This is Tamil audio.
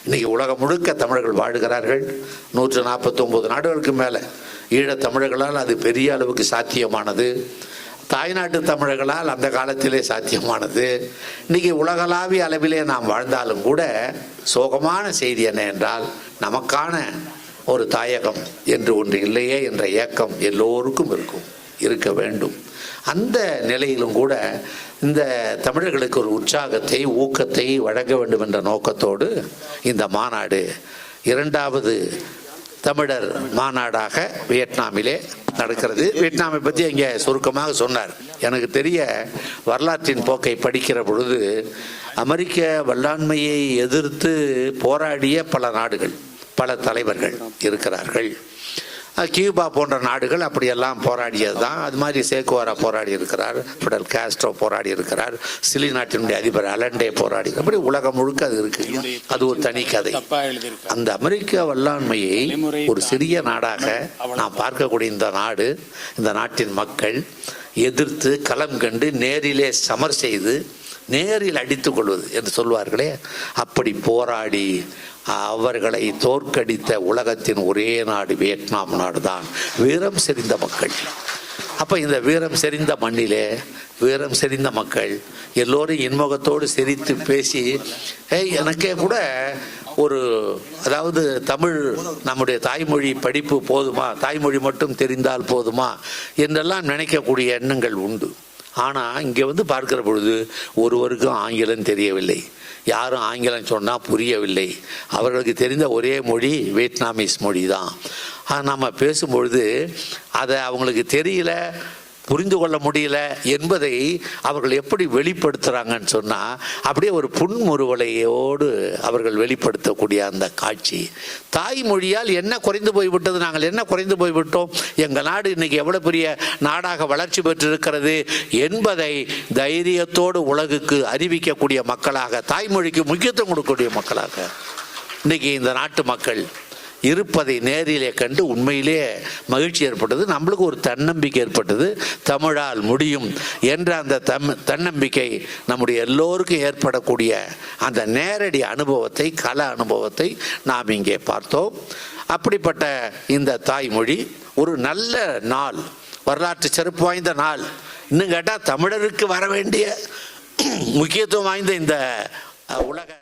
இன்னைக்கு உலகம் முழுக்க தமிழர்கள் வாழுகிறார்கள். 149 நாடுகளுக்கு மேலே ஈழத் தமிழர்களால் அது பெரிய அளவுக்கு சாத்தியமானது. தாய்நாட்டு தமிழர்களால் அந்த காலத்திலே சாத்தியமானது. இன்னைக்கு உலகளாவிய அளவிலே நாம் வாழ்ந்தாலும் கூட சோகமான செய்தி என்ன என்றால், நமக்கான ஒரு தாயகம் என்று ஒன்று இல்லையே என்ற ஏக்கம் எல்லோருக்கும் இருக்க வேண்டும். அந்த நிலையிலும் கூட இந்த தமிழர்களுக்கு ஒரு உற்சாகத்தை, ஊக்கத்தை வழங்க வேண்டும் என்ற நோக்கத்தோடு இந்த மாநாடு 2வது தமிழர் மாநாடாக வியட்நாமிலே நடக்கிறது. வியட்நாமை பற்றி இங்கே சுருக்கமாக சொன்னார். எனக்கு தெரிய வரலாற்றின் போக்கை படிக்கிற பொழுது அமெரிக்க வல்லாண்மையை எதிர்த்து போராடிய பல நாடுகள், பல தலைவர்கள் இருக்கிறார்கள். கியூபா போன்ற நாடுகள் அப்படியெல்லாம் போராடியது தான். அது மாதிரி சேக்குவாரா போராடி இருக்கிறார், பிடல் காஸ்ட்ரோ போராடி இருக்கிறார், சிலி நாட்டினுடைய அதிபர் அலண்டே போராடி, அப்படி உலகம் முழுக்க அது இருக்கு. அது ஒரு தனி கதை. அந்த அமெரிக்க வல்லாண்மையை ஒரு சிறிய நாடாக நாம் பார்க்கக்கூடிய இந்த நாடு, இந்த நாட்டின் மக்கள் எதிர்த்து களம் கண்டு நேரிலே சமர் செய்து நேரில் அடித்துக் கொள்வது என்று சொல்வார்களே, அப்படி போராடி அவர்களை தோற்கடித்த உலகத்தின் ஒரே நாடு வியட்நாம் நாடு தான். வீரம் செறிந்த மக்கள். அப்போ இந்த வீரம் செறிந்த மண்ணிலே வீரம் செறிந்த மக்கள் எல்லோரும் இன்முகத்தோடு சிரித்து பேசி, எனக்கே கூட ஒரு, அதாவது தமிழ் நம்முடைய தாய்மொழி படிப்பு போதுமா, தாய்மொழி மட்டும் தெரிந்தால் போதுமா என்றெல்லாம் நினைக்கக்கூடிய எண்ணங்கள் உண்டு. ஆனால் இங்கே வந்து பார்க்கிற பொழுது ஒருவருக்கும் ஆங்கிலம் தெரியவில்லை, யாரும் ஆங்கிலம் சொன்னால் புரியவில்லை. அவர்களுக்கு தெரிந்த ஒரே மொழி வியட்நாமீஸ் மொழி தான். நம்ம பேசும்பொழுது அதை அவங்களுக்கு தெரியல, புரிந்து கொள்ள முடியல என்பதை அவர்கள் எப்படி வெளிப்படுத்துகிறாங்கன்னு சொன்னால், அப்படியே ஒரு புன்முறுவலையோடு அவர்கள் வெளிப்படுத்தக்கூடிய அந்த காட்சி. தாய்மொழியால் என்ன குறைந்து போய்விட்டது, நாங்கள் என்ன குறைந்து போய்விட்டோம், எங்கள் நாடு இன்னைக்கு எவ்வளோ பெரிய நாடாக வளர்ச்சி பெற்றிருக்கிறது என்பதை தைரியத்தோடு உலகுக்கு அறிவிக்கக்கூடிய மக்களாக, தாய்மொழிக்கு முக்கியத்துவம் கொடுக்கக்கூடிய மக்களாக இன்னைக்கு இந்த நாட்டு மக்கள் இருப்பதை நேரிலே கண்டு உண்மையிலே மகிழ்ச்சி ஏற்பட்டது. நம்மளுக்கு ஒரு தன்னம்பிக்கை ஏற்பட்டது. தமிழால் முடியும் என்ற அந்த தன்னம்பிக்கை நம்முடைய எல்லோருக்கும் ஏற்படக்கூடிய அந்த நேரடி அனுபவத்தை, கள அனுபவத்தை நாம் இங்கே பார்த்தோம். அப்படிப்பட்ட இந்த தாய்மொழி ஒரு நல்ல நாள், வரலாற்று சிறப்பு வாய்ந்த நாள். இன்னும் கேட்டால் தமிழருக்கு வர வேண்டிய முக்கியத்துவம் வாய்ந்த இந்த உலக